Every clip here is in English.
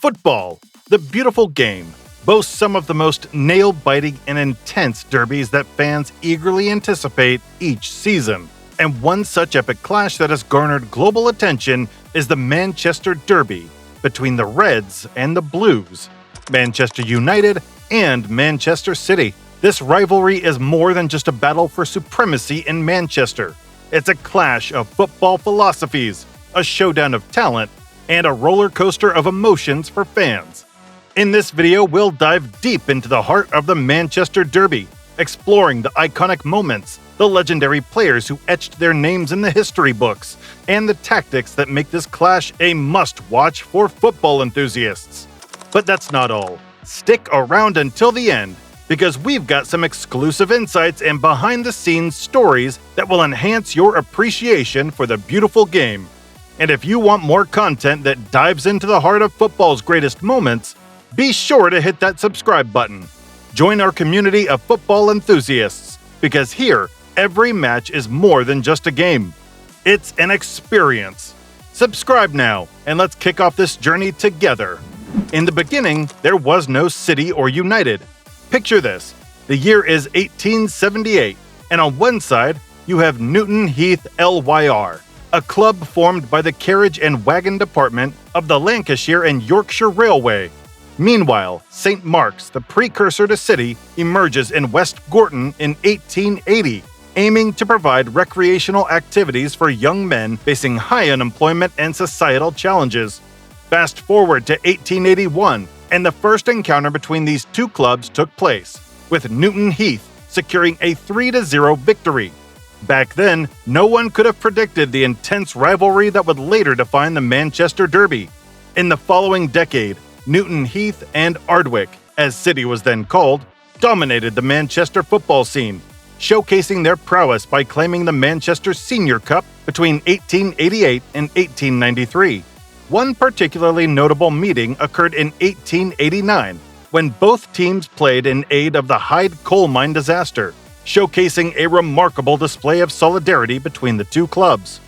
Football, the beautiful game, boasts some of the most nail-biting and intense derbies that fans eagerly anticipate each season. And one such epic clash that has garnered global attention is the Manchester Derby between the Reds and the Blues, Manchester United and Manchester City. This rivalry is more than just a battle for supremacy in Manchester. It's a clash of football philosophies, a showdown of talent, and a roller coaster of emotions for fans. In this video, we'll dive deep into the heart of the Manchester Derby, exploring the iconic moments, the legendary players who etched their names in the history books, and the tactics that make this clash a must-watch for football enthusiasts. But that's not all. Stick around until the end, because we've got some exclusive insights and behind-the-scenes stories that will enhance your appreciation for the beautiful game. And if you want more content that dives into the heart of football's greatest moments, be sure to hit that subscribe button. Join our community of football enthusiasts, because here, every match is more than just a game. It's an experience. Subscribe now, and let's kick off this journey together. In the beginning, there was no City or United. Picture this. The year is 1878, and on one side, you have Newton Heath LYR, a club formed by the carriage and wagon department of the Lancashire and Yorkshire Railway. Meanwhile, St. Mark's, the precursor to City, emerges in West Gorton in 1880, aiming to provide recreational activities for young men facing high unemployment and societal challenges. Fast forward to 1881, and the first encounter between these two clubs took place, with Newton Heath securing a 3-0 victory. Back then, no one could have predicted the intense rivalry that would later define the Manchester Derby. In the following decade, Newton Heath and Ardwick, as City was then called, dominated the Manchester football scene, showcasing their prowess by claiming the Manchester Senior Cup between 1888 and 1893. One particularly notable meeting occurred in 1889, when both teams played in aid of the Hyde coal mine disaster, showcasing a remarkable display of solidarity between the two clubs.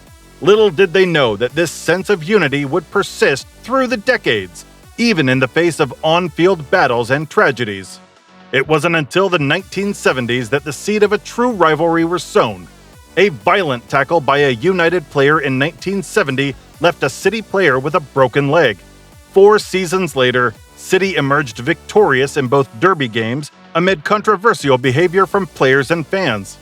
Little did they know that this sense of unity would persist through the decades, even in the face of on-field battles and tragedies. It wasn't until the 1970s that the seed of a true rivalry was sown. A violent tackle by a United player in 1970 left a City player with a broken leg. 4 seasons later, City emerged victorious in both derby games amid controversial behavior from players and fans.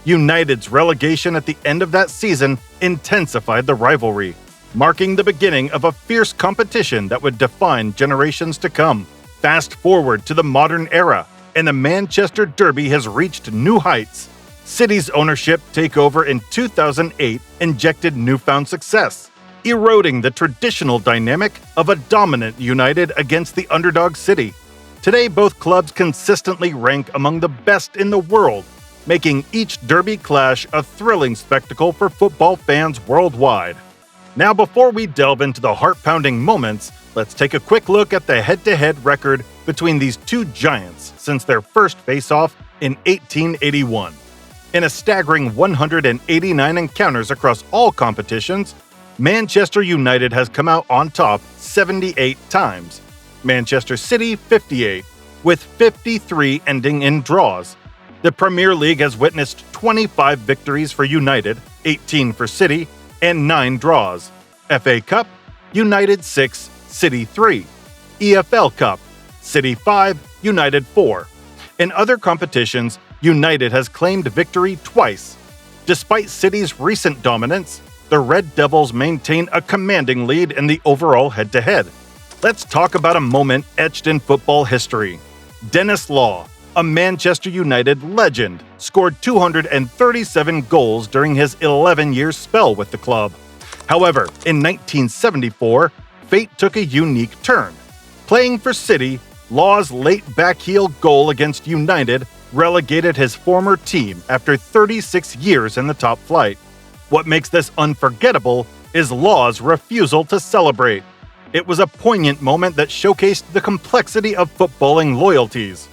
United's relegation at the end of that season intensified the rivalry, marking the beginning of a fierce competition that would define generations to come. Fast forward to the modern era, and the Manchester Derby has reached new heights. City's ownership takeover in 2008 injected newfound success, eroding the traditional dynamic of a dominant United against the underdog City. Today, both clubs consistently rank among the best in the world, making each derby clash a thrilling spectacle for football fans worldwide. Now, before we delve into the heart-pounding moments, let's take a quick look at the head-to-head record between these two giants since their first face-off in 1881. In a staggering 189 encounters across all competitions, Manchester United has come out on top 78 times, Manchester City 58, with 53 ending in draws. The Premier League has witnessed 25 victories for United, 18 for City, and 9 draws. FA Cup, United 6, City 3. EFL Cup, City 5, United 4. In other competitions, United has claimed victory twice. Despite City's recent dominance, the Red Devils maintain a commanding lead in the overall head-to-head. Let's talk about a moment etched in football history. Dennis Law, a Manchester United legend, scored 237 goals during his 11-year spell with the club. However, in 1974, fate took a unique turn. Playing for City, Law's late backheel goal against United relegated his former team after 36 years in the top flight. What makes this unforgettable is Law's refusal to celebrate. It was a poignant moment that showcased the complexity of footballing loyalties.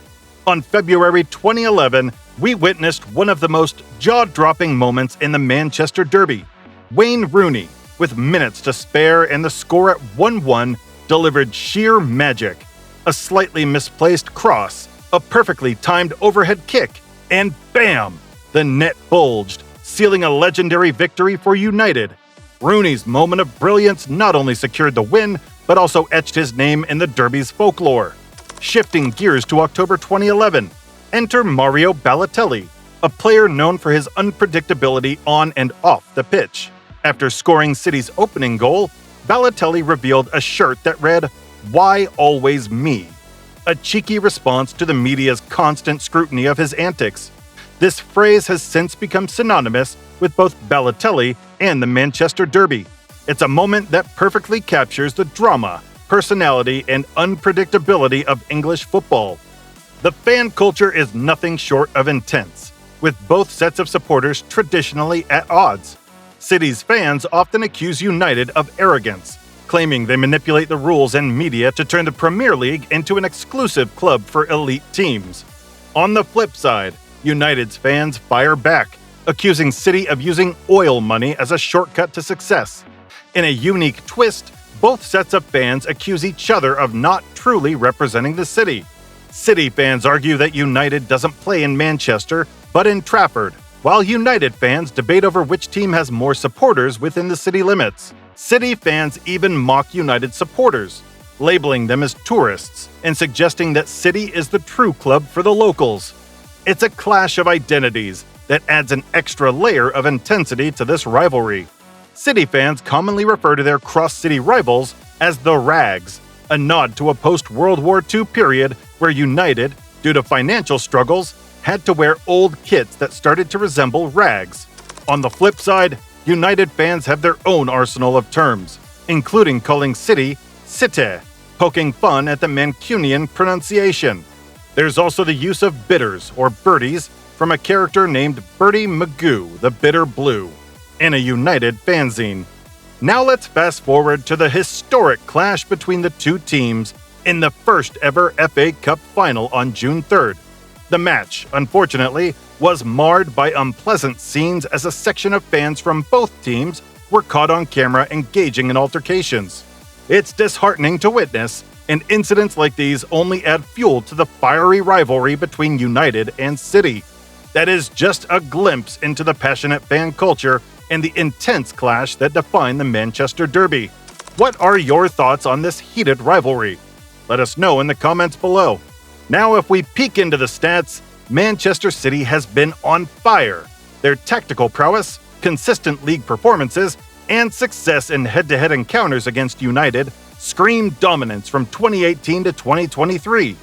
On February 2011, we witnessed one of the most jaw-dropping moments in the Manchester Derby. Wayne Rooney, with minutes to spare and the score at 1-1, delivered sheer magic. A slightly misplaced cross, a perfectly timed overhead kick, and bam! The net bulged, sealing a legendary victory for United. Rooney's moment of brilliance not only secured the win, but also etched his name in the Derby's folklore. Shifting gears to October 2011, enter Mario Balotelli, a player known for his unpredictability on and off the pitch. After scoring City's opening goal, Balotelli revealed a shirt that read, "Why always me?" A cheeky response to the media's constant scrutiny of his antics. This phrase has since become synonymous with both Balotelli and the Manchester Derby. It's a moment that perfectly captures the drama, personality, and unpredictability of English football. The fan culture is nothing short of intense, with both sets of supporters traditionally at odds. City's fans often accuse United of arrogance, claiming they manipulate the rules and media to turn the Premier League into an exclusive club for elite teams. On the flip side, United's fans fire back, accusing City of using oil money as a shortcut to success. In a unique twist, both sets of fans accuse each other of not truly representing the city. City fans argue that United doesn't play in Manchester, but in Trafford, while United fans debate over which team has more supporters within the city limits. City fans even mock United supporters, labeling them as tourists and suggesting that City is the true club for the locals. It's a clash of identities that adds an extra layer of intensity to this rivalry. City fans commonly refer to their cross-city rivals as the Rags, a nod to a post-World War II period where United, due to financial struggles, had to wear old kits that started to resemble rags. On the flip side, United fans have their own arsenal of terms, including calling City Cité, poking fun at the Mancunian pronunciation. There's also the use of bitters or birdies from a character named Bertie Magoo, the Bitter Blue, in a United fanzine. Now let's fast forward to the historic clash between the two teams in the first ever FA Cup final on June 3rd. The match, unfortunately, was marred by unpleasant scenes as a section of fans from both teams were caught on camera engaging in altercations. It's disheartening to witness, and incidents like these only add fuel to the fiery rivalry between United and City. That is just a glimpse into the passionate fan culture and the intense clash that define the Manchester Derby. What are your thoughts on this heated rivalry? Let us know in the comments below. Now, if we peek into the stats, Manchester City has been on fire. Their tactical prowess, consistent league performances, and success in head-to-head encounters against United scream dominance from 2018 to 2023.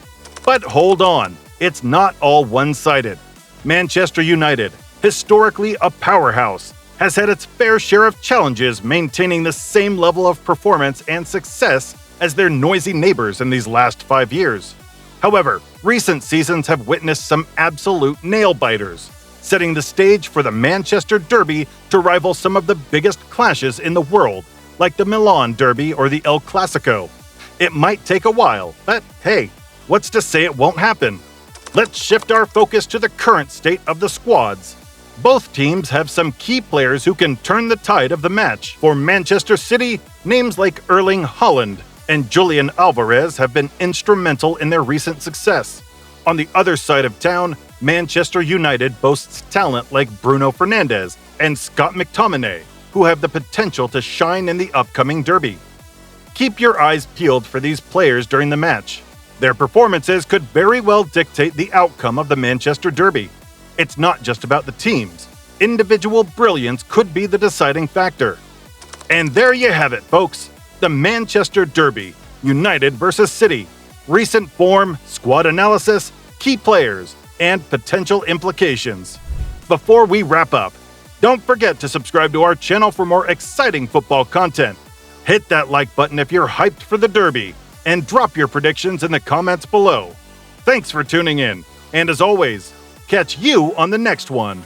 But hold on, it's not all one-sided. Manchester United, historically a powerhouse, has had its fair share of challenges maintaining the same level of performance and success as their noisy neighbors in these last 5 years. However, recent seasons have witnessed some absolute nail-biters, setting the stage for the Manchester Derby to rival some of the biggest clashes in the world, like the Milan Derby or the El Clasico. It might take a while, but hey, what's to say it won't happen? Let's shift our focus to the current state of the squads. Both teams have some key players who can turn the tide of the match. For Manchester City, names like Erling Haaland and Julian Alvarez have been instrumental in their recent success. On the other side of town, Manchester United boasts talent like Bruno Fernandes and Scott McTominay, who have the potential to shine in the upcoming derby. Keep your eyes peeled for these players during the match. Their performances could very well dictate the outcome of the Manchester Derby. It's not just about the teams. Individual brilliance could be the deciding factor. And there you have it, folks. The Manchester Derby, United versus City. Recent form, squad analysis, key players, and potential implications. Before we wrap up, don't forget to subscribe to our channel for more exciting football content. Hit that like button if you're hyped for the Derby, and drop your predictions in the comments below. Thanks for tuning in, and as always, catch you on the next one.